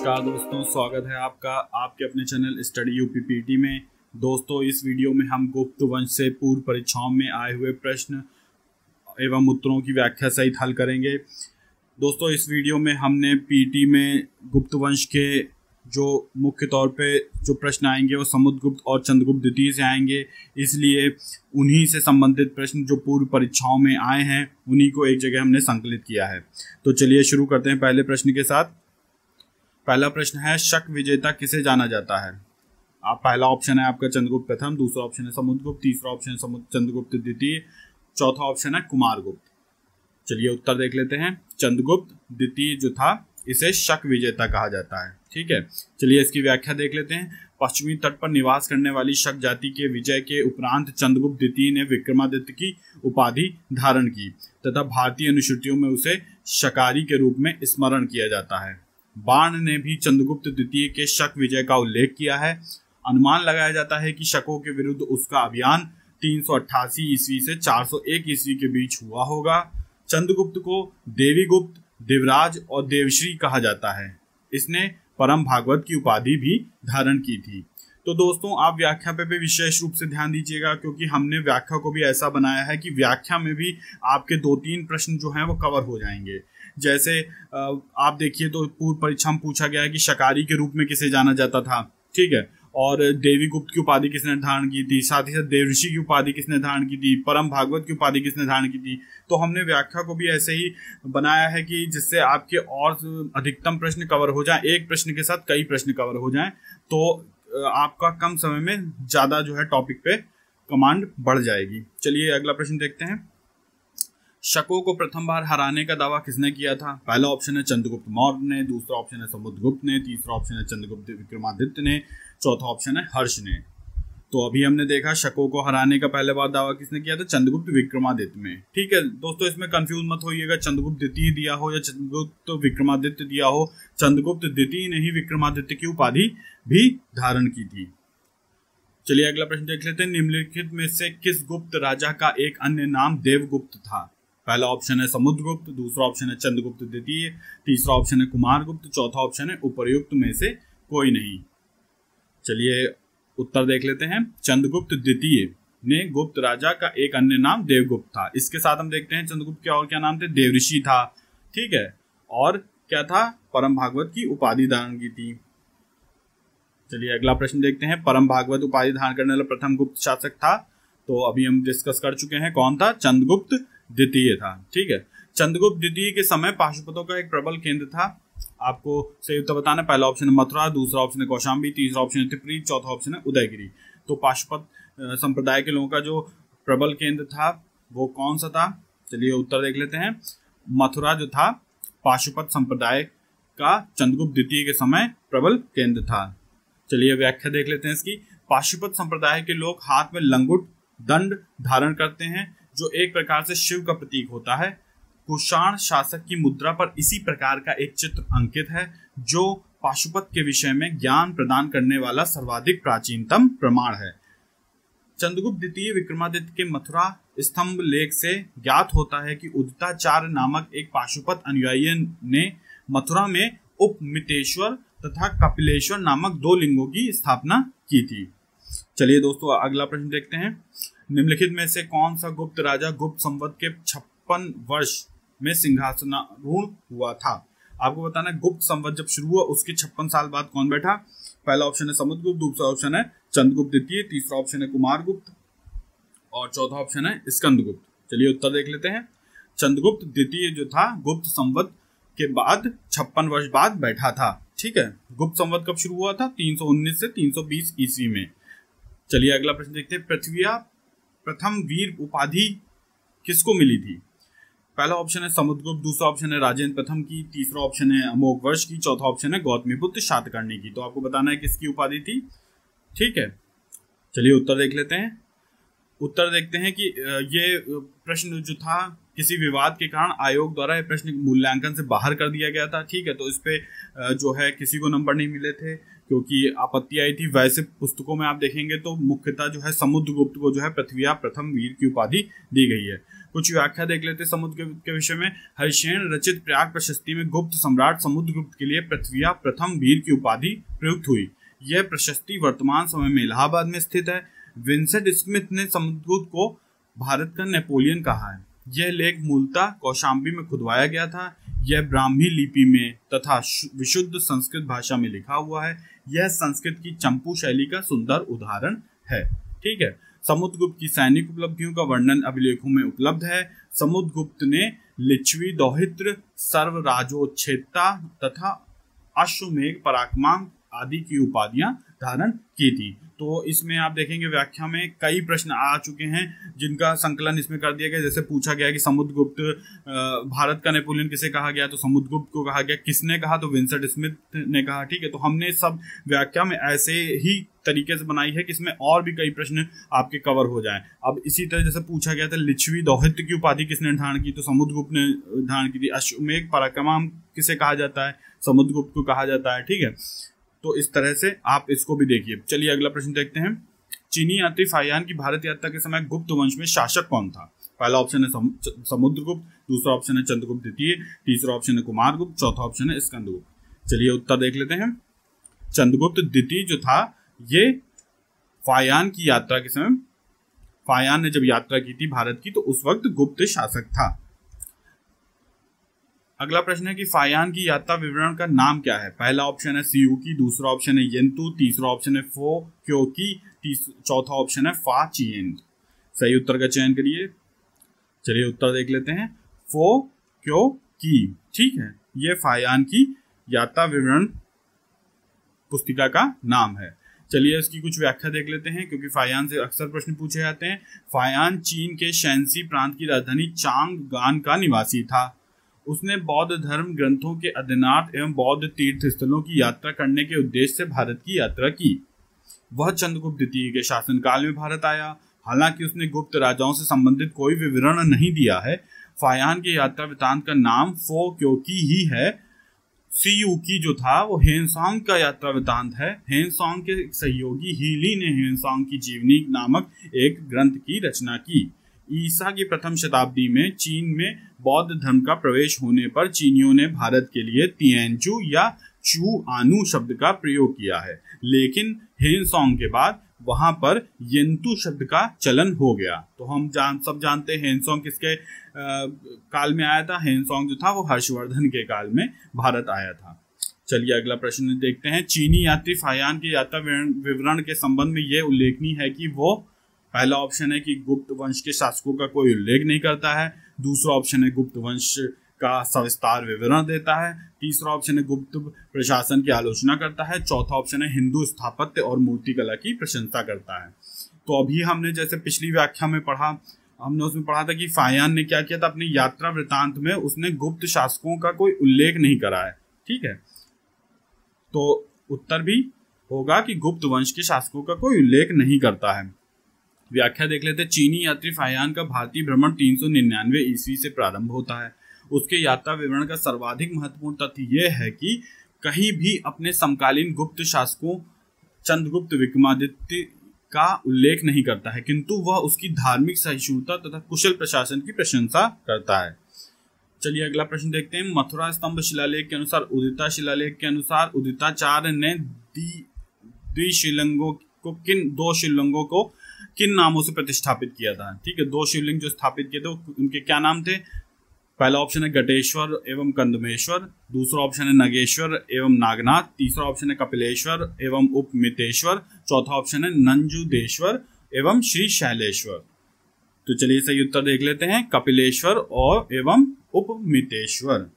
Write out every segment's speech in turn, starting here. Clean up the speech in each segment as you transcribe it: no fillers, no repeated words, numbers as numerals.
नमस्कार दोस्तों, स्वागत है आपका आपके अपने चैनल स्टडी यूपी पीटी में। दोस्तों, इस वीडियो में हम गुप्त वंश से पूर्व परीक्षाओं में आए हुए प्रश्न एवं उत्तरों की व्याख्या सहित हल करेंगे। दोस्तों, इस वीडियो में हमने पीटी में गुप्त वंश के जो मुख्य तौर पे जो प्रश्न आएंगे वो समुद्रगुप्त और चंद्रगुप्त द्वितीय से आएंगे, इसलिए उन्हीं से संबंधित प्रश्न जो पूर्व परीक्षाओं में आए हैं उन्हीं को एक जगह हमने संकलित किया है। तो चलिए शुरू करते हैं पहले प्रश्न के साथ। पहला प्रश्न है, शक विजेता किसे जाना जाता है? आप पहला ऑप्शन है आपका चंद्रगुप्त प्रथम, दूसरा ऑप्शन है समुद्रगुप्त, तीसरा ऑप्शन है चंद्रगुप्त द्वितीय, चौथा ऑप्शन है कुमारगुप्त। चलिए उत्तर देख लेते हैं। चंद्रगुप्त द्वितीय जो था इसे शक विजेता कहा जाता है। ठीक है, चलिए इसकी व्याख्या देख लेते हैं। पश्चिमी तट पर निवास करने वाली शक जाति के विजय के उपरांत चंद्रगुप्त द्वितीय ने विक्रमादित्य की उपाधि धारण की तथा भारतीय अनुश्रुतियों में उसे शकारी के रूप में स्मरण किया जाता है। बाण ने भी चंद्रगुप्त द्वितीय के शक विजय का उल्लेख किया है। अनुमान लगाया जाता है कि शकों के विरुद्ध उसका अभियान 388 ईस्वी से 401 ईस्वी के बीच हुआ होगा। चंद्रगुप्त को देवीगुप्त, देवराज और देवश्री कहा जाता है। इसने परम भागवत की उपाधि भी धारण की थी। तो दोस्तों, आप व्याख्या पे भी विशेष रूप से ध्यान दीजिएगा, क्योंकि हमने व्याख्या को भी ऐसा बनाया है कि व्याख्या में भी आपके 2-3 प्रश्न जो हैं वो कवर हो जाएंगे। जैसे आप देखिए तो पूर्व परीक्षा में पूछा गया है कि शकारी के रूप में किसे जाना जाता था। ठीक है, और देवी गुप्त की उपाधि किसने धारण की थी, साथ ही साथ देवऋषि की उपाधि किसने धारण की थी, परम भागवत की उपाधि किसने धारण की थी। तो हमने व्याख्या को भी ऐसे ही बनाया है कि जिससे आपके और अधिकतम प्रश्न कवर हो जाए, एक प्रश्न के साथ कई प्रश्न कवर हो जाएं, तो आपका कम समय में ज्यादा जो है टॉपिक पे कमांड बढ़ जाएगी। चलिए अगला प्रश्न देखते हैं। शकों को प्रथम बार हराने का दावा किसने किया था? पहला ऑप्शन है चंद्रगुप्त मौर्य ने, दूसरा ऑप्शन है समुद्रगुप्त ने, तीसरा ऑप्शन है चंद्रगुप्त विक्रमादित्य ने, चौथा ऑप्शन है हर्ष ने। तो अभी हमने देखा शकों को हराने का पहले बार दावा किसने किया था? चंद्रगुप्त विक्रमादित्य में। ठीक है दोस्तों, इसमें कंफ्यूज मत होइएगा, चंद्रगुप्त द्वितीय दिया हो या चंद्रगुप्त विक्रमादित्य दिया हो, चंद्रगुप्त द्वितीय ने ही विक्रमादित्य की उपाधि भी धारण की थी। चलिए अगला प्रश्न देख लेते हैं। निम्नलिखित में से किस गुप्त राजा का एक अन्य नाम देवगुप्त था? पहला ऑप्शन है समुद्रगुप्त, दूसरा ऑप्शन है चंद्रगुप्त द्वितीय, तीसरा ऑप्शन है कुमारगुप्त, चौथा ऑप्शन है उपर्युक्त में से कोई नहीं। चलिए उत्तर देख लेते हैं। चंद्रगुप्त द्वितीय ने गुप्त राजा का एक अन्य नाम देवगुप्त था। इसके साथ हम देखते हैं चंद्रगुप्त के और क्या नाम थे? देवऋषि था। ठीक है, और क्या था? परम भागवत की उपाधि धारण की थी। चलिए अगला प्रश्न देखते हैं। परम भागवत उपाधि धारण करने वाला प्रथम गुप्त शासक था, तो अभी हम डिस्कस कर चुके हैं। कौन था? चंद्रगुप्त द्वितीय था। ठीक है, चंद्रगुप्त द्वितीय के समय पाशुपतों का एक प्रबल केंद्र था। आपको सही उत्तर बताना। पहला ऑप्शन है मथुरा, दूसरा ऑप्शन है कौशाम्बी, तीसरा ऑप्शन है तिपरी, चौथा ऑप्शन है उदयगिरी। तो पाशुपत संप्रदाय के लोगों का जो प्रबल केंद्र था वो कौन सा था? चलिए उत्तर देख लेते हैं। मथुरा जो था पाशुपत संप्रदाय का चंद्रगुप्त द्वितीय के समय प्रबल केंद्र था। चलिए व्याख्या देख लेते हैं इसकी। पाशुपत संप्रदाय के लोग हाथ में लंगुट दंड धारण करते हैं, जो एक प्रकार से शिव का प्रतीक होता है। कुषाण शासक की मुद्रा पर इसी प्रकार का एक चित्र अंकित है, जो पाशुपत के विषय में ज्ञान प्रदान करने वाला सर्वाधिक प्राचीनतम प्रमाण है। चंद्रगुप्त द्वितीय विक्रमादित्य के मथुरा स्तंभ लेख से ज्ञात होता है कि उदिताचार्य नामक एक पाशुपत अनुयायी ने मथुरा में उपमितेश्वर तथा कपिलेश्वर नामक 2 लिंगों की स्थापना की थी। चलिए दोस्तों अगला प्रश्न देखते हैं। निम्नलिखित में से कौन सा गुप्त राजा गुप्त संवत के 56 वर्ष में सिंहासनारूढ़ हुआ था? आपको बताना है गुप्त संवत जब शुरू हुआ उसके 56 साल बाद कौन बैठा? पहला ऑप्शन है समुद्रगुप्त, दूसरा ऑप्शन है चंद्रगुप्त द्वितीय, तीसरा ऑप्शन है कुमारगुप्त और चौथा ऑप्शन है स्कंदगुप्त। चलिए उत्तर देख लेते हैं। चंद्रगुप्त द्वितीय जो था गुप्त संवत के बाद 56 वर्ष बाद बैठा था। ठीक है, गुप्त संवत कब शुरू हुआ था? 319 से 320 ईस्वी में। चलिए अगला प्रश्न देखते हैं। पृथ्वी प्रथम वीर उपाधि किसको मिली थी? पहला ऑप्शन है समुद्रगुप्त, दूसरा ऑप्शन है राजेंद्र प्रथम की, तीसरा ऑप्शन है अमोघवर्ष की, चौथा ऑप्शन है गौतमीपुत्र शातकर्णी की। तो आपको बताना है किसकी उपाधि थी। ठीक है, चलिए उत्तर देख लेते हैं। उत्तर देखते हैं कि ये प्रश्न जो था किसी विवाद के कारण आयोग द्वारा ये प्रश्न मूल्यांकन से बाहर कर दिया गया था। ठीक है, तो इस पे जो है किसी को नंबर नहीं मिले थे क्योंकि आपत्ति आई थी। वैसे पुस्तकों में आप देखेंगे तो मुख्यतः जो है समुद्रगुप्त को जो है पृथ्वी प्रथम वीर की उपाधि दी गई है। कुछ व्याख्या देख लेते हैं समुद्रगुप्त के विषय में। हरिशेन रचित प्रयाग प्रशस्ति में गुप्त सम्राट समुद्रगुप्त के लिए पृथ्विया प्रथम वीर की उपाधि प्रयुक्त हुई। यह प्रशस्ति वर्तमान समय में इलाहाबाद में स्थित है। विंसेंट स्मिथ ने समुद्रगुप्त को भारत का नेपोलियन कहा है। यह लेख मूलतः कौशाम्बी में खुदवाया गया था। यह ब्राह्मी लिपि में तथा विशुद्ध संस्कृत भाषा में लिखा हुआ है। यह संस्कृत की चंपू शैली का सुंदर उदाहरण है। ठीक है। समुद्रगुप्त की सैनिक उपलब्धियों का वर्णन अभिलेखों में उपलब्ध है। समुद्रगुप्त ने लिच्छवी, दौहित्र, सर्वराजोच्छेदता तथा अश्वमेघ पराक्रमांक आदि की उपाधियां धारण की थी। तो इसमें आप देखेंगे व्याख्या में कई प्रश्न आ चुके हैं जिनका संकलन इसमें कर दिया गया। जैसे पूछा गया कि समुद्रगुप्त भारत का नेपोलियन किसे कहा गया, तो समुद्रगुप्त को कहा गया। किसने कहा, तो विंसेंट स्मिथ ने कहा। ठीक है। तो हमने सब व्याख्या में ऐसे ही तरीके से बनाई है कि इसमें और भी कई प्रश्न आपके कवर हो जाएं। अब इसी तरह जैसे पूछा गया था लिच्छवी दौहित्र की उपाधि किसने धारण की, तो समुद्रगुप्त ने धारण की थी। अश्वमेघ पराक्रमांक किसे कहा जाता है, समुद्रगुप्त को कहा जाता है। ठीक है। तो इस तरह से आप इसको भी देखिए। चलिए अगला प्रश्न देखते हैं। चीनी यात्री फाहियान की भारत यात्रा के समय गुप्त वंश में शासक कौन था? पहला ऑप्शन है समुद्रगुप्त, दूसरा ऑप्शन है चंद्रगुप्त द्वितीय, तीसरा ऑप्शन है कुमारगुप्त, चौथा ऑप्शन है स्कंदगुप्त। चलिए उत्तर देख लेते हैं। चंद्रगुप्त द्वितीय जो था ये फाहियान की यात्रा के समय, फाहियान ने जब यात्रा की थी भारत की, तो उस वक्त गुप्त शासक था। अगला प्रश्न है कि फाहियान की यात्रा विवरण का नाम क्या है? पहला ऑप्शन है सियूकी, दूसरा ऑप्शन है येंतु, तीसरा ऑप्शन है फो क्योकी, चौथा ऑप्शन है फा चियेन। सही उत्तर का चयन करिए। चलिए उत्तर देख लेते हैं। फो क्यो की। ठीक है। यह फाहियान की यात्रा विवरण पुस्तिका का नाम है। चलिए इसकी कुछ व्याख्या देख लेते हैं क्योंकि फाहियान से अक्सर प्रश्न पूछे जाते हैं। फाहियान चीन के शैनसी प्रांत की राजधानी चांगगान का निवासी था। उसने बौद्ध धर्म ग्रंथों के अध्ययनार्थ एवं बौद्ध तीर्थ स्थलों की यात्रा करने के उद्देश्य से भारत की यात्रा की। वह चंद्रगुप्त द्वितीय के शासनकाल में भारत आया। हालांकि उसने गुप्त राजाओं से संबंधित कोई विवरण नहीं दिया है। फाहियान की यात्रा वृत्तांत का नाम फो क्योकी ही है। सियूकी जो था वो हेनसांग का यात्रा वृत्तांत है। हेनसांग के सहयोगी हीली ने हेनसांग की जीवनी नामक एक ग्रंथ की रचना की। ईसा की प्रथम शताब्दी में चीन में बौद्ध धर्म का प्रवेश होने पर चीनियों ने भारत के लिए तिएनचू या चू आनू शब्द का प्रयोग किया है। लेकिन हेनसांग के बाद वहां पर येंतु शब्द का चलन हो गया। तो हम सब जानते हैं हेनसांग किसके काल में आया था। हेनसांग जो था वो हर्षवर्धन के काल में भारत आया था। चलिए अगला प्रश्न देखते हैं। चीनी यात्री फाहियान की यात्रा विवरण के संबंध में यह उल्लेखनीय है कि वो, पहला ऑप्शन है कि गुप्त वंश के शासकों का कोई उल्लेख नहीं करता है। दूसरा ऑप्शन है गुप्त वंश का सविस्तार विवरण देता है। तीसरा ऑप्शन है गुप्त प्रशासन की आलोचना करता है। चौथा ऑप्शन है हिंदू स्थापत्य और मूर्तिकला की प्रशंसा करता है। तो अभी हमने जैसे पिछली व्याख्या में पढ़ा, हमने उसमें पढ़ा था कि फाहियान ने क्या किया था, अपनी यात्रा वृत्तांत में उसने गुप्त शासकों का कोई उल्लेख नहीं करा है। ठीक है। तो उत्तर भी होगा कि गुप्त वंश के शासकों का कोई उल्लेख नहीं करता है। व्याख्या देख लेते हैं। चीनी यात्री फाहियान का भारतीय भ्रमण 399 ईस्वी से प्रारंभ होता है। उसके यात्रा विवरण का सर्वाधिक महत्वपूर्ण तथ्य यह है कि कहीं भी अपने समकालीन गुप्त शासकों चंद्रगुप्त विक्रमादित्य का उल्लेख नहीं करता है, किंतु वह उसकी धार्मिक सहिष्णुता तथा कुशल प्रशासन की प्रशंसा करता है। चलिए अगला प्रश्न देखते हैं। मथुरा स्तंभ शिलालेख के अनुसार, उदिता शिलालेख के अनुसार उदिताचार्य ने द्विशिवलिंगों को दो शिवलिंगों को किन नामों से प्रतिष्ठापित किया था? ठीक है। दो शिवलिंग जो स्थापित किए थे उनके क्या नाम थे? पहला ऑप्शन है गटेश्वर एवं कंदमेश्वर, दूसरा ऑप्शन है नगेश्वर एवं नागनाथ, तीसरा ऑप्शन है कपिलेश्वर एवं उपमितेश्वर, चौथा ऑप्शन है नंजुदेश्वर एवं श्री शैलेश्वर। तो चलिए सही उत्तर देख लेते हैं। कपिलेश्वर और एवं उपमितेश्वर।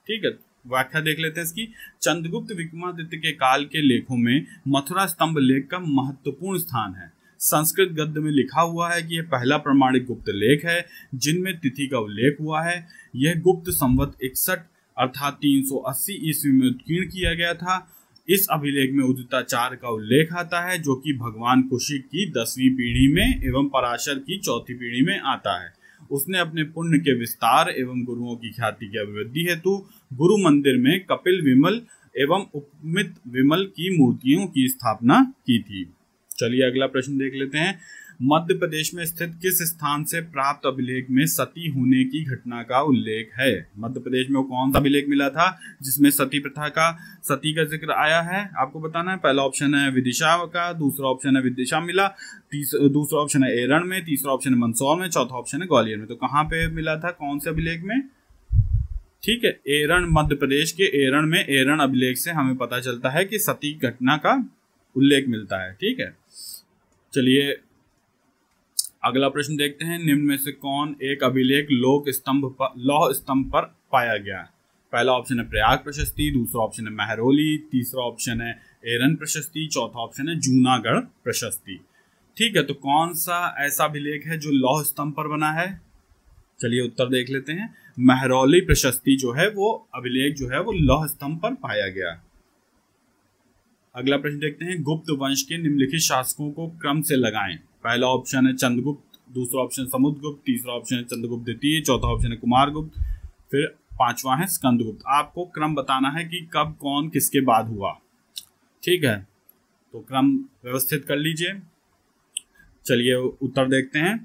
ठीक है। व्याख्या देख लेते हैं इसकी। चंद्रगुप्त विक्रमादित्य के काल के लेखों में मथुरा स्तंभ लेख का महत्वपूर्ण स्थान है। संस्कृत गद्य में लिखा हुआ है कि यह पहला प्रमाणिक गुप्त लेख है जिनमें तिथि का उल्लेख हुआ है। यह गुप्त संवत 61 अर्थात 380 ईस्वी में उत्कीर्ण किया गया था। इस अभिलेख में उदिताचार्य का उल्लेख आता है जो कि भगवान कुशिक की 10वीं पीढ़ी में एवं पराशर की 4थी पीढ़ी में आता है। उसने अपने पुण्य के विस्तार एवं गुरुओं की ख्याति की अभिवृद्धि हेतु गुरु मंदिर में कपिल विमल एवं उपमित विमल की मूर्तियों की स्थापना की थी। चलिए अगला प्रश्न देख लेते हैं। मध्य प्रदेश में स्थित किस स्थान से प्राप्त अभिलेख में सती होने की घटना का उल्लेख है? मध्य प्रदेश में वो कौन सा अभिलेख मिला था जिसमें सती प्रथा का, सती का जिक्र आया है? आपको बताना है। पहला ऑप्शन है विदिशा का, दूसरा ऑप्शन है विदिशा मिला, दूसरा ऑप्शन है एरण में, तीसरा ऑप्शन है मंदसौर में, चौथा ऑप्शन है ग्वालियर में। तो कहाँ पे मिला था, कौन से अभिलेख में? ठीक है, एरण, मध्य प्रदेश के एरण में। एरण अभिलेख से हमें पता चलता है कि सती घटना का उल्लेख मिलता है। ठीक है, चलिए अगला प्रश्न देखते हैं। निम्न में से कौन एक अभिलेख लौह स्तंभ पर पाया गया? पहला ऑप्शन है प्रयाग प्रशस्ति, दूसरा ऑप्शन है महरौली, तीसरा ऑप्शन है एरन प्रशस्ति, चौथा ऑप्शन है जूनागढ़ प्रशस्ति। ठीक है, तो कौन सा ऐसा अभिलेख है जो लौह स्तंभ पर बना है? चलिए उत्तर देख लेते हैं। महरौली प्रशस्ति जो है वो अभिलेख जो है वो लौह स्तंभ पर पाया गया। अगला प्रश्न देखते हैं। गुप्त वंश के निम्नलिखित शासकों को क्रम से लगाएं। पहला ऑप्शन है चंद्रगुप्त, दूसरा ऑप्शन समुद्रगुप्त, तीसरा ऑप्शन है चंद्रगुप्त द्वितीय, चौथा ऑप्शन है कुमारगुप्त, फिर पांचवा है स्कंदगुप्त। आपको क्रम बताना है कि कब कौन किसके बाद हुआ। ठीक है, तो क्रम व्यवस्थित कर लीजिए। चलिए उत्तर देखते हैं।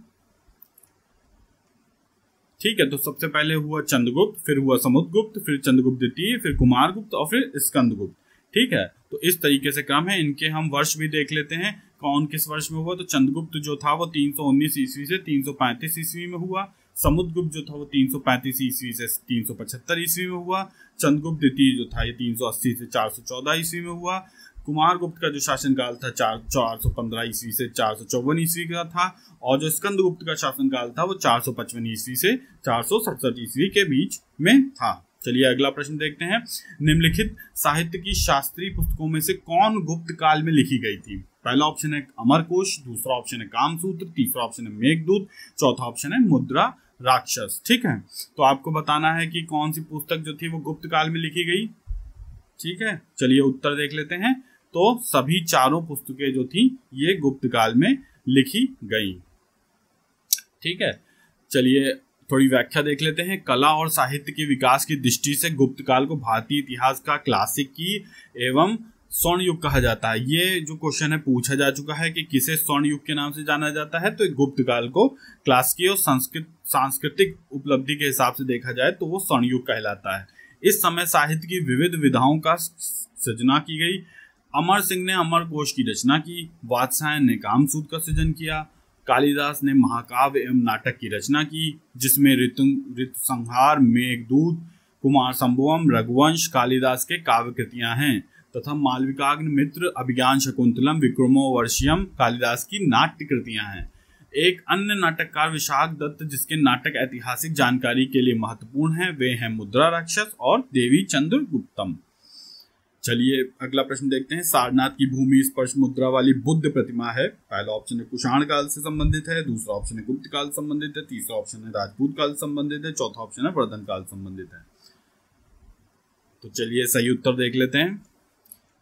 ठीक है, तो सबसे पहले हुआ चंद्रगुप्त, फिर हुआ समुद्रगुप्त, फिर चंद्रगुप्त द्वितीय, फिर कुमारगुप्त और फिर स्कंदगुप्त। ठीक है, तो इस तरीके से क्रम है। इनके हम वर्ष भी देख लेते हैं, कौन किस वर्ष में हुआ। तो चंद्रगुप्त जो था वो 319 ईस्वी से 335 ईस्वी में हुआ। समुद्रगुप्त जो था वो 335 ईस्वी से 375 ईस्वी में हुआ। चंद्रगुप्त द्वितीय जो था ये 380 से 414 ईस्वी में हुआ। कुमारगुप्त का जो शासनकाल था 415 ईस्वी से 454 ईस्वी का था, और जो स्कंदगुप्त का शासनकाल था वो 455 ईस्वी से 467 ईस्वी के बीच में था। चलिए अगला प्रश्न देखते हैं। निम्नलिखित साहित्य की शास्त्रीय पुस्तकों में से कौन गुप्त काल में लिखी गई थी? पहला ऑप्शन है अमरकोश, दूसरा ऑप्शन है कामसूत्र, तीसरा ऑप्शन है मेघदूत, चौथा ऑप्शन है मुद्रा राक्षस। ठीक है, तो आपको बताना है कि कौन सी पुस्तक जो थी वो गुप्त काल में लिखी गई। ठीक है, चलिए उत्तर देख लेते हैं। तो सभी चारों पुस्तकें जो थी ये गुप्त काल में लिखी गई। ठीक है, चलिए थोड़ी व्याख्या देख लेते हैं। कला और साहित्य के विकास की दृष्टि से गुप्त काल को भारतीय इतिहास का क्लासिक की एवं स्वर्ण युग कहा जाता है। ये जो क्वेश्चन है पूछा जा चुका है कि किसे स्वर्ण युग के नाम से जाना जाता है, तो गुप्त काल को क्लासिकी और सांस्कृतिक उपलब्धि के हिसाब से देखा जाए तो वो स्वर्ण युग कहलाता है। इस समय साहित्य की विविध विधाओं का सृजना की गई। अमर सिंह ने अमरकोश की रचना की, वात्स्यायन ने कामसूत्र का सृजन किया, कालिदास ने महाकाव्य एवं नाटक की रचना की जिसमें ऋतुसंहार, मेघदूत, कुमार संभवम, रघुवंश कालिदास के काव्य कृतियां हैं, तथा मालविकाग्नि मित्र, अभिज्ञान शकुंतलम, विक्रमोर्वशीयम कालिदास की नाट्य कृतियां हैं। एक अन्य नाटककार विशाख दत्त जिसके नाटक ऐतिहासिक जानकारी के लिए महत्वपूर्ण हैं, वे हैं मुद्रा राक्षस और देवी चंद्रगुप्तम। चलिए अगला प्रश्न देखते हैं। सारनाथ की भूमि स्पर्श मुद्रा वाली बुद्ध प्रतिमा है। पहला ऑप्शन है कुषाण काल से संबंधित है, दूसरा ऑप्शन है गुप्त काल संबंधित है, तीसरा ऑप्शन है राजपूत काल संबंधित है, चौथा ऑप्शन है वर्धन काल संबंधित है। तो चलिए सही उत्तर देख लेते हैं।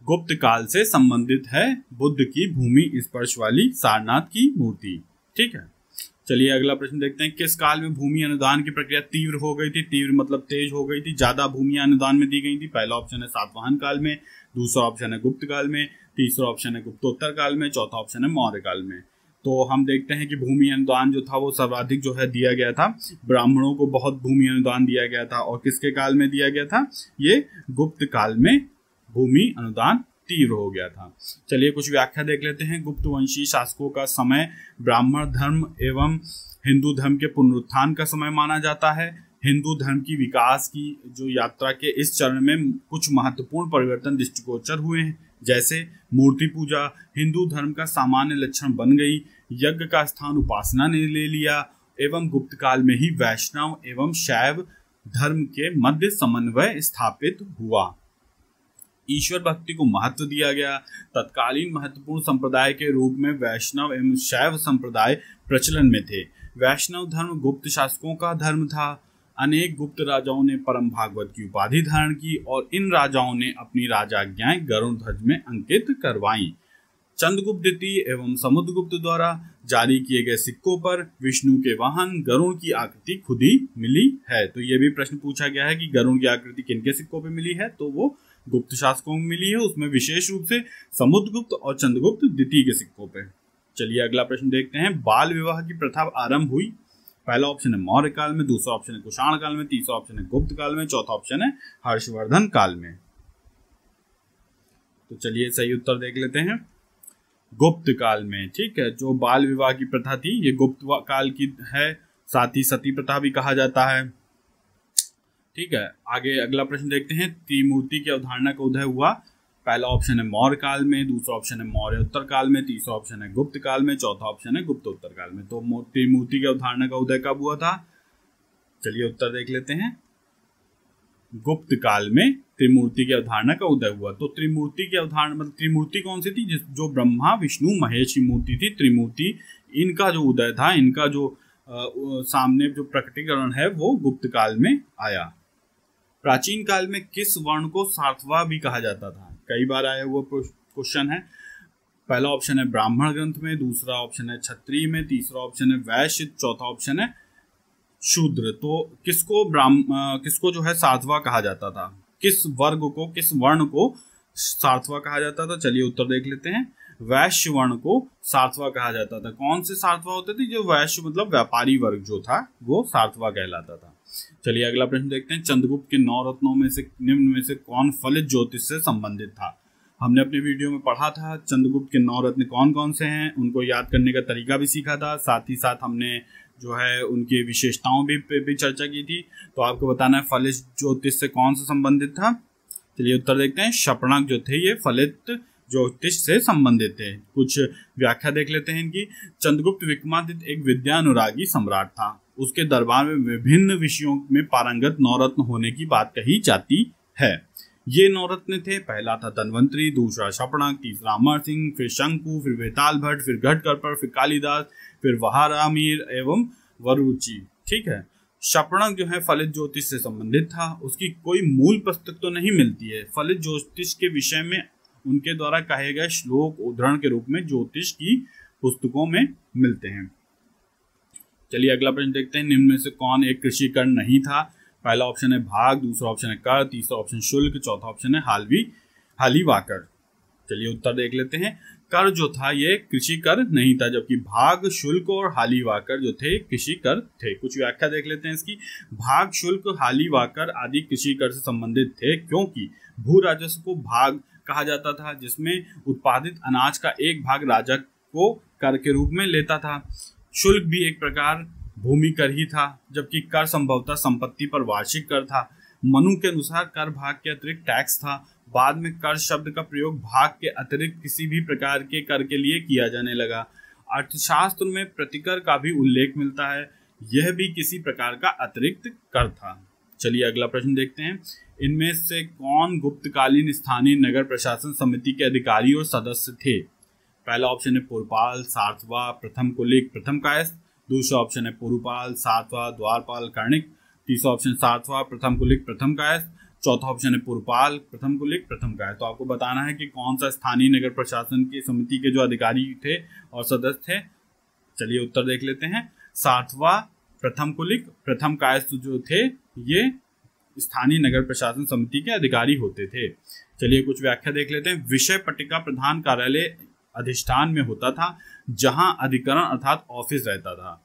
गुप्त काल से संबंधित है बुद्ध की भूमि स्पर्श वाली सारनाथ की मूर्ति। ठीक है, चलिए अगला प्रश्न देखते हैं। किस काल में भूमि अनुदान की प्रक्रिया तीव्र हो गई थी? तीव्र मतलब तेज हो गई थी, ज्यादा भूमि अनुदान में दी गई थी। पहला ऑप्शन है सातवाहन काल में, दूसरा ऑप्शन है गुप्त काल में, तीसरा ऑप्शन है गुप्तोत्तर काल में, चौथा ऑप्शन है मौर्य काल में। तो हम देखते हैं कि भूमि अनुदान जो था वो सर्वाधिक जो है दिया गया था, ब्राह्मणों को बहुत भूमि अनुदान दिया गया था। और किसके काल में दिया गया था? ये गुप्त काल में भूमि अनुदान तीव्र हो गया था। चलिए कुछ व्याख्या देख लेते हैं। गुप्त वंशी शासकों का समय ब्राह्मण धर्म एवं हिंदू धर्म के पुनरुत्थान का समय माना जाता है। हिंदू धर्म की विकास की जो यात्रा के इस चरण में कुछ महत्वपूर्ण परिवर्तन दृष्टिगोचर हुए हैं, जैसे मूर्ति पूजा हिंदू धर्म का सामान्य लक्षण बन गई, यज्ञ का स्थान उपासना ने ले लिया, एवं गुप्त काल में ही वैष्णव एवं शैव धर्म के मध्य समन्वय स्थापित हुआ। ईश्वर भक्ति को महत्व दिया गया। तत्कालीन महत्वपूर्ण संप्रदाय के रूप में वैष्णव एवं शैव संप्रदाय प्रचलन में थे। वैष्णव धर्म गुप्त शासकों का धर्म था। अनेक गुप्त राजाओं ने परम भागवत की उपाधि धारण की और इन राजाओं ने अपनी राजाज्ञाएं गरुड़ ध्वज में अंकित करवाईं। चंद्रगुप्त द्वितीय एवं समुद्रगुप्त द्वारा जारी किए गए सिक्कों पर विष्णु के वाहन गरुड़ की आकृति खुद ही मिली है। तो ये भी प्रश्न पूछा गया है कि गरुड़ की आकृति किनके सिक्कों पे मिली है, तो वो गुप्त शासकों में मिली है, उसमें विशेष रूप से समुद्रगुप्त और चंद्रगुप्त द्वितीय के सिक्कों पे। चलिए अगला प्रश्न देखते हैं। बाल विवाह की प्रथा आरंभ हुई। पहला ऑप्शन है मौर्य काल में, दूसरा ऑप्शन है कुषाण काल में, तीसरा ऑप्शन है गुप्त काल में, चौथा ऑप्शन है हर्षवर्धन काल में। तो चलिए सही उत्तर देख लेते हैं। गुप्त काल में, ठीक है। जो बाल विवाह की प्रथा थी ये गुप्त काल की है, साथ ही सती प्रथा भी कहा जाता है, ठीक है। आगे अगला प्रश्न देखते हैं। त्रिमूर्ति की अवधारणा का उदय हुआ। पहला ऑप्शन है मौर्य काल में, दूसरा ऑप्शन है मौर्य उत्तर काल में, तीसरा ऑप्शन है गुप्त काल में, चौथा ऑप्शन है गुप्त उत्तर काल में। तो त्रिमूर्ति की अवधारणा का उदय कब हुआ था? चलिए उत्तर देख लेते हैं। गुप्त काल में त्रिमूर्ति की अवधारणा का उदय हुआ। तो त्रिमूर्ति की अवधारणा मतलब त्रिमूर्ति कौन सी थी? जो ब्रह्मा विष्णु महेश की मूर्ति थी त्रिमूर्ति, इनका जो उदय था, इनका जो सामने जो प्रकटीकरण है वो गुप्त काल में आया। प्राचीन काल में किस वर्ण को सार्थवा भी कहा जाता था? कई बार आया हुआ क्वेश्चन है। पहला ऑप्शन है ब्राह्मण ग्रंथ में, दूसरा ऑप्शन है क्षत्रिय में, तीसरा ऑप्शन है वैश्य, चौथा ऑप्शन है शूद्र। तो किसको जो है सार्थवा कहा जाता था? किस वर्ग को, किस वर्ण को सार्थवा कहा जाता था? चलिए उत्तर देख लेते हैं। वैश्य वर्ण को सार्थवा कहा जाता था। कौन से सार्थवा होते थे? जो वैश्य मतलब व्यापारी वर्ग जो था वो सार्थवा कहलाता था। चलिए अगला प्रश्न देखते हैं। चंद्रगुप्त के 9 रत्नों में से निम्न में से कौन फलित ज्योतिष से संबंधित था? हमने अपने वीडियो में पढ़ा था चंद्रगुप्त के 9 रत्न कौन कौन से हैं, उनको याद करने का तरीका भी सीखा था, साथ ही साथ हमने जो है उनकी विशेषताओं भी चर्चा की थी। तो आपको बताना है फलित ज्योतिष से कौन सा संबंधित था। चलिए उत्तर देखते हैं। शपणक जो थे ये फलित ज्योतिष से संबंधित थे। कुछ व्याख्या देख लेते हैं इनकी। चंद्रगुप्त विक्रमादित्य एक विद्यानुरागी सम्राट था। उसके दरबार में विभिन्न विषयों में पारंगत 9 रत्न होने की बात कही जाती है। ये 9 रत्न थे। पहला था धन्वंतरी, दूसरा शपणक, तीसरा अमर सिंह, फिर शंकु, फिर वेताल भट्ट, फिर घटकरपर, फिर कालिदास, फिर वहारामीर एवं वरुचि, ठीक है। शपणक जो है फलित ज्योतिष से संबंधित था। उसकी कोई मूल पुस्तक तो नहीं मिलती है। फलित ज्योतिष के विषय में उनके द्वारा कहे गए श्लोक उदाहरण के रूप में ज्योतिष की पुस्तकों में मिलते हैं। चलिए अगला प्रश्न देखते हैं। निम्न में से कौन एक कृषि कर नहीं था? पहला ऑप्शन है भाग, दूसरा ऑप्शन है कर, तीसरा ऑप्शन शुल्क, चौथा ऑप्शन है हालीवाकर। चलिए उत्तर देख लेते हैं। कर जो था ये कृषि कर नहीं था, जबकि भाग, शुल्क और हालीवाकर जो थे कृषि कर थे। कुछ व्याख्या देख लेते हैं इसकी। भाग, शुल्क, हालीवाकर आदि कृषि कर से संबंधित थे क्योंकि भू राजस्व को भाग कहा जाता था, जिसमें उत्पादित अनाज का एक भाग राजा को कर के रूप में लेता था। शुल्क भी एक प्रकार भूमि कर ही था, जबकि कर संभवतः संपत्ति पर वार्षिक कर था। मनु के अनुसार कर भाग के अतिरिक्त टैक्स था। बाद में कर शब्द का प्रयोग भाग के अतिरिक्त किसी भी प्रकार के कर के लिए किया जाने लगा। अर्थशास्त्र में प्रतिकर का भी उल्लेख मिलता है, यह भी किसी प्रकार का अतिरिक्त कर था। चलिए अगला प्रश्न देखते हैं। इनमें से कौन गुप्तकालीन स्थानीय नगर प्रशासन समिति के अधिकारी और सदस्य थे? पहला ऑप्शन है पुरपाल, सार्थवा, प्रथम कुलिक, प्रथम कायस्थ, दूसरा ऑप्शन है पुरुपाल, सार्थवा, द्वारपाल, कर्णिक, तीसरा ऑप्शन सार्थवा, प्रथम कुलिक, प्रथम कायस्थ, चौथा ऑप्शन है पुरपाल, प्रथम कुलिक, प्रथम कायस्थ। तो आपको बताना है कि कौन सा स्थानीय नगर प्रशासन की समिति के जो अधिकारी थे और सदस्य थे। चलिए उत्तर देख लेते हैं। सार्थवा, प्रथम कुलिक, प्रथम कायस्थ जो थे ये स्थानीय नगर प्रशासन समिति के अधिकारी होते थे। चलिए कुछ व्याख्या देख लेते हैं। विषय पट्टिका प्रधान कार्यालय अधिष्ठान में होता था, जहां अधिकरण अर्थात ऑफिस रहता था।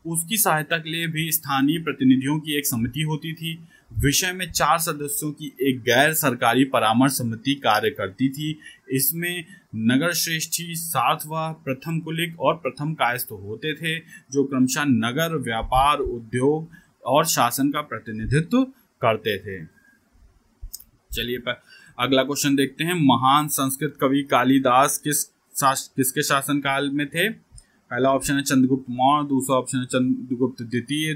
उसकी सहायता के लिए भी स्थानीय प्रतिनिधियों की एक समिति होती थी। विषय में 4 सदस्यों की एक गैर सरकारी परामर्श समिति कार्य करती थी। इसमें नगर श्रेष्ठी, सार्थवा, प्रथम कुलिक और प्रथम कायस्थ होते थे, जो क्रमशः नगर, व्यापार, उद्योग और शासन का प्रतिनिधित्व करते थे। चलिए अगला क्वेश्चन देखते हैं। महान संस्कृत कवि कालिदास किसके शासन काल में थे? पहला ऑप्शन है चंद्रगुप्त मौर्य, दूसरा ऑप्शन है चंद्रगुप्त द्वितीय,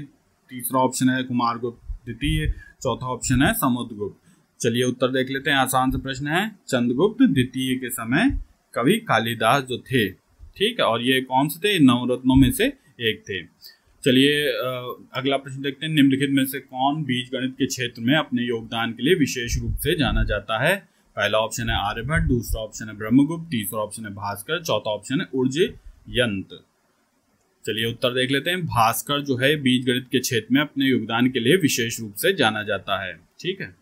तीसरा ऑप्शन है कुमारगुप्त द्वितीय, चौथा ऑप्शन है समुद्रगुप्त। चलिए उत्तर देख लेते हैं। आसान सा प्रश्न है। चंद्रगुप्त द्वितीय के समय कवि कालिदास जो थे, ठीक है, और ये कौन से थे? 9 रत्नों में से एक थे। चलिए अगला प्रश्न देखते हैं। निम्नलिखित में से कौन बीजगणित के क्षेत्र में अपने योगदान के लिए विशेष रूप से जाना जाता है? पहला ऑप्शन है आर्यभट्ट, दूसरा ऑप्शन है ब्रह्मगुप्त, तीसरा ऑप्शन है भास्कर, चौथा ऑप्शन है उर्जयंत। चलिए उत्तर देख लेते हैं। भास्कर जो है बीजगणित के क्षेत्र में अपने योगदान के लिए विशेष रूप से जाना जाता है, ठीक है।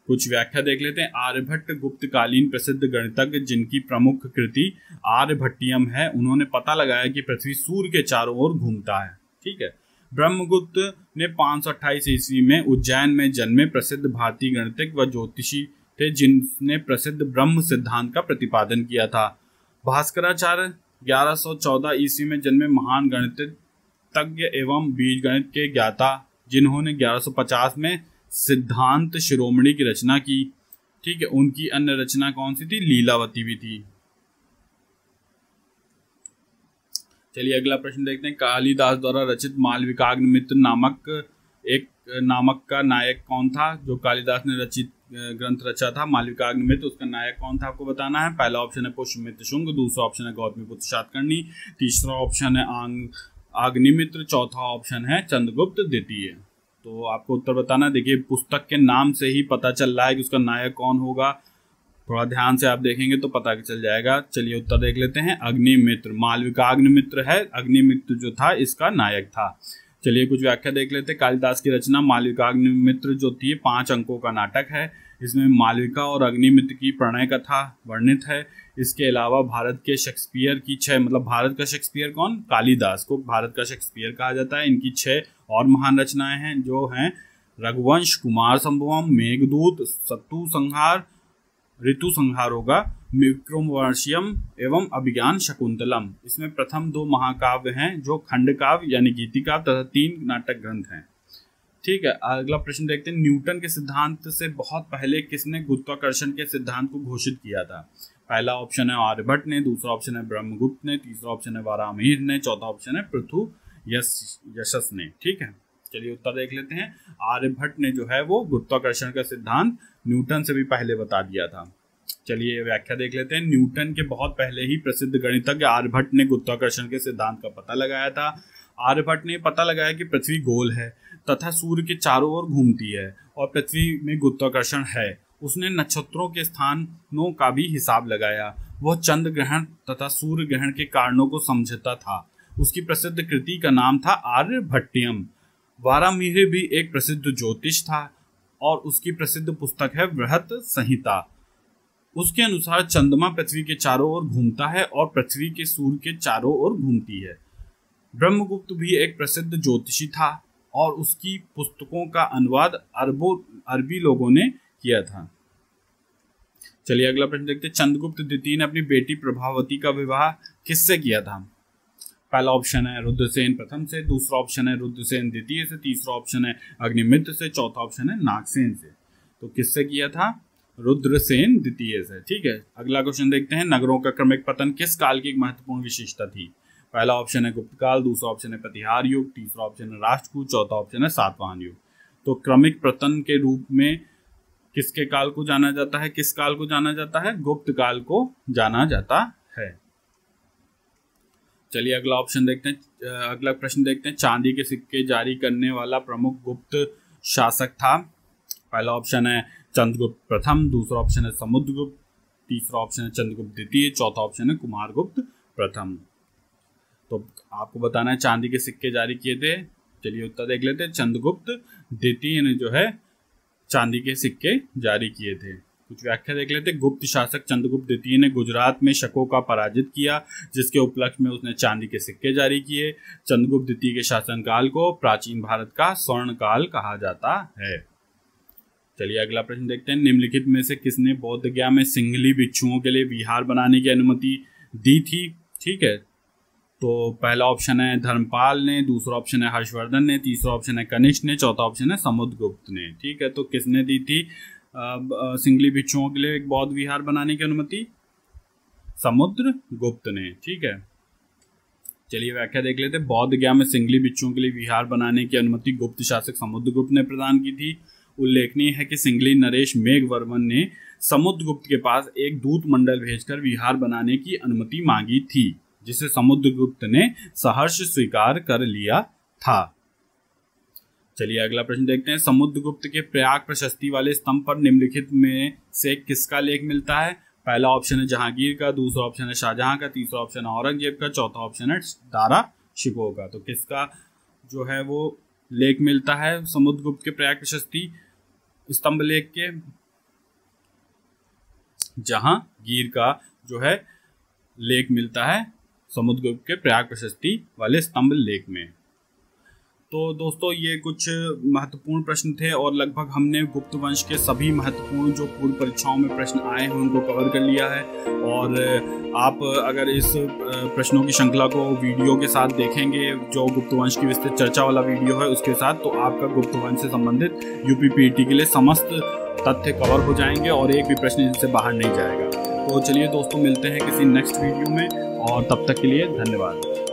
कुछ व्याख्या देख लेते हैं। आर्यभट्ट गुप्तकालीन प्रसिद्ध गणितज्ञ जिनकी प्रमुख कृति आर्यभट्टियम है, उन्होंने पता लगाया कि पृथ्वी सूर्य के चारों ओर घूमता है। ठीक है। ब्रह्मगुप्त ने 528 ईस्वी में उज्जैन में जन्मे प्रसिद्ध भारतीय गणितज्ञ व ज्योतिषी थे, जिनने प्रसिद्ध ब्रह्म सिद्धांत का प्रतिपादन किया था। भास्कराचार्य 1114 ईस्वी में जन्मे महान गणितज्ञ एवं बीजगणित के ज्ञाता, जिन्होंने 1150 में सिद्धांत शिरोमणि की रचना की। ठीक है। उनकी अन्य रचना कौन सी थी? लीलावती भी थी। चलिए अगला प्रश्न देखते हैं। कालिदास द्वारा रचित मालविकाग्निमित्र नामक का नायक कौन था? जो कालिदास ने रचित ग्रंथ रचा था मालविकाग्निमित्र, उसका नायक कौन था आपको बताना है। पहला ऑप्शन है पुष्यमित्र शुंग, दूसरा ऑप्शन है गौतमीपुत्र सातकर्णी, तीसरा ऑप्शन है अग्निमित्र, चौथा ऑप्शन है चंद्रगुप्त द्वितीय। तो आपको उत्तर बताना। देखिए पुस्तक के नाम से ही पता चल रहा है कि उसका नायक कौन होगा, थोड़ा ध्यान से आप देखेंगे तो पता चल जाएगा। चलिए उत्तर देख लेते हैं। अग्निमित्र, मालविकाग्निमित्र है, अग्निमित्र जो था इसका नायक था। चलिए कुछ व्याख्या देख लेते हैं। कालिदास की रचना मालविकाग्निमित्र जो थी 5 अंकों का नाटक है। इसमें मालविका और अग्निमित्र की प्रणय कथा वर्णित है। इसके अलावा भारत के शेक्सपियर की 6, मतलब भारत का शेक्सपियर कौन? कालिदास को भारत का शेक्सपियर कहा जाता है। इनकी 6 और महान रचनाएं हैं जो हैं रघुवंश, कुमार संभवम, मेघदूत, शत्रु संहार, ऋतु संहार होगा, विक्रमोर्वशीयम एवं अभिज्ञान शकुंतलम। इसमें प्रथम 2 महाकाव्य हैं जो खंड काव्य यानी गीति काव्य तथा 3 नाटक ग्रंथ हैं। ठीक है। अगला प्रश्न देखते हैं। न्यूटन के सिद्धांत से बहुत पहले किसने गुरुत्वाकर्षण के सिद्धांत को घोषित किया था? पहला ऑप्शन है आर्यभट्ट ने, दूसरा ऑप्शन है ब्रह्मगुप्त ने, तीसरा ऑप्शन है वारामिहिर ने, चौथा ऑप्शन है पृथु यशस ने। ठीक है। चलिए उत्तर देख लेते हैं। आर्यभट्ट ने जो है वो गुरुत्वाकर्षण का सिद्धांत न्यूटन से भी पहले बता दिया था। चलिए व्याख्या देख लेते हैं। न्यूटन के बहुत पहले ही प्रसिद्ध गणितज्ञ आर्यभट्ट ने गुरुत्वाकर्षण के सिद्धांत का पता लगाया था। आर्यभट्ट ने पता लगाया कि पृथ्वी गोल है तथा सूर्य के चारों ओर घूमती है और पृथ्वी में गुरुत्वाकर्षण है। उसने नक्षत्रों के स्थानों का भी हिसाब लगाया। वह चंद्र ग्रहण तथा सूर्य ग्रहण के कारणों को समझता था। उसकी प्रसिद्ध कृति का नाम था आर्यभट्टियम। वारामिहिर भी एक प्रसिद्ध ज्योतिष था और उसकी प्रसिद्ध पुस्तक है बृहत संहिता। उसके अनुसार चंद्रमा पृथ्वी के चारों ओर घूमता है और पृथ्वी के सूर्य के चारों ओर घूमती है। ब्रह्मगुप्त भी एक प्रसिद्ध ज्योतिषी था और उसकी पुस्तकों का अनुवाद अरबी लोगों ने किया था। चलिए अगला प्रश्न देखते हैं। चंद्रगुप्त द्वितीय ने अपनी बेटी प्रभावती का विवाह किससे किया था? पहला ऑप्शन है रुद्रसेन प्रथम से, दूसरा ऑप्शन है रुद्रसेन द्वितीय से, तीसरा ऑप्शन है अग्निमित्र से, चौथा ऑप्शन है नागसेन से। तो किससे किया था? रुद्रसेन द्वितीय से। ठीक है। अगला क्वेश्चन देखते हैं। नगरों का क्रमिक पतन किस काल की एक महत्वपूर्ण विशेषता थी? पहला ऑप्शन है गुप्त काल, दूसरा ऑप्शन है प्रतिहार युग, तीसरा ऑप्शन है राष्ट्रकूट, चौथा ऑप्शन है सातवाहन युग। तो क्रमिक पतन के रूप में किसके काल को जाना जाता है? किस काल को जाना जाता है? गुप्त काल को जाना जाता है। चलिए अगला ऑप्शन देखते हैं। अगला प्रश्न देखते हैं। चांदी के सिक्के जारी करने वाला प्रमुख गुप्त शासक था? पहला ऑप्शन है चंद्रगुप्त प्रथम, दूसरा ऑप्शन है समुद्रगुप्त, तीसरा ऑप्शन है चंद्रगुप्त द्वितीय, चौथा ऑप्शन है कुमारगुप्त प्रथम। तो आपको बताना है चांदी के सिक्के जारी किए थे। चलिए उत्तर देख लेते हैं। चंद्रगुप्त द्वितीय ने जो है चांदी के सिक्के जारी किए थे। कुछ व्याख्या देख लेते हैं। गुप्त शासक चंद्रगुप्त द्वितीय ने गुजरात में शकों का पराजित किया, जिसके उपलक्ष्य में उसने चांदी के सिक्के जारी किए। चंद्रगुप्त द्वितीय के शासनकाल को प्राचीन भारत का स्वर्ण काल कहा जाता है। चलिए अगला प्रश्न देखते हैं। निम्नलिखित में से किसने बौद्ध गया में सिंघली भिक्षुओं के लिए विहार बनाने की अनुमति दी थी? ठीक है। तो पहला ऑप्शन है धर्मपाल ने, दूसरा ऑप्शन है हर्षवर्धन ने, तीसरा ऑप्शन है कनिष्क ने, चौथा ऑप्शन है समुद्रगुप्त ने। ठीक है। तो किसने दी थी सिंघली भिक्षुओं के लिए एक बौद्ध विहार बनाने की अनुमति? समुद्रगुप्त ने। ठीक है। चलिए व्याख्या देख लेते हैं। बौद्ध गया में सिंघली भिक्षुओं के लिए विहार बनाने की अनुमति गुप्त शासक समुद्रगुप्त ने प्रदान की थी। उल्लेखनीय है कि सिंघली नरेश मेघवर्मन ने समुद्रगुप्त के पास एक दूत मंडल भेजकर विहार बनाने की अनुमति मांगी थी, जिसे समुद्रगुप्त ने सहर्ष स्वीकार कर लिया था। चलिए अगला प्रश्न देखते हैं। समुद्रगुप्त के प्रयाग प्रशस्ति वाले स्तंभ पर निम्नलिखित में से किसका लेख मिलता है? पहला ऑप्शन है जहांगीर का, दूसरा ऑप्शन है शाहजहां का, तीसरा ऑप्शन है औरंगजेब का, चौथा ऑप्शन है दारा शिकोह का। तो किसका जो है वो लेख मिलता है समुद्रगुप्त के प्रयाग प्रशस्ति स्तंभ लेख के? जहां गिर का जो है लेक मिलता है समुद्रगुप्त के प्रयाग प्रशस्ति वाले स्तंभ लेक में। तो दोस्तों ये कुछ महत्वपूर्ण प्रश्न थे और लगभग हमने गुप्त वंश के सभी महत्वपूर्ण जो पूर्व परीक्षाओं में प्रश्न आए हैं उनको कवर कर लिया है। और आप अगर इस प्रश्नों की श्रृंखला को वीडियो के साथ देखेंगे, जो गुप्त वंश की विस्तृत चर्चा वाला वीडियो है उसके साथ, तो आपका गुप्त वंश से संबंधित यूपीपीटी के लिए समस्त तथ्य कवर हो जाएंगे और एक भी प्रश्न इनसे बाहर नहीं जाएगा। तो चलिए दोस्तों, मिलते हैं किसी नेक्स्ट वीडियो में और तब तक के लिए धन्यवाद।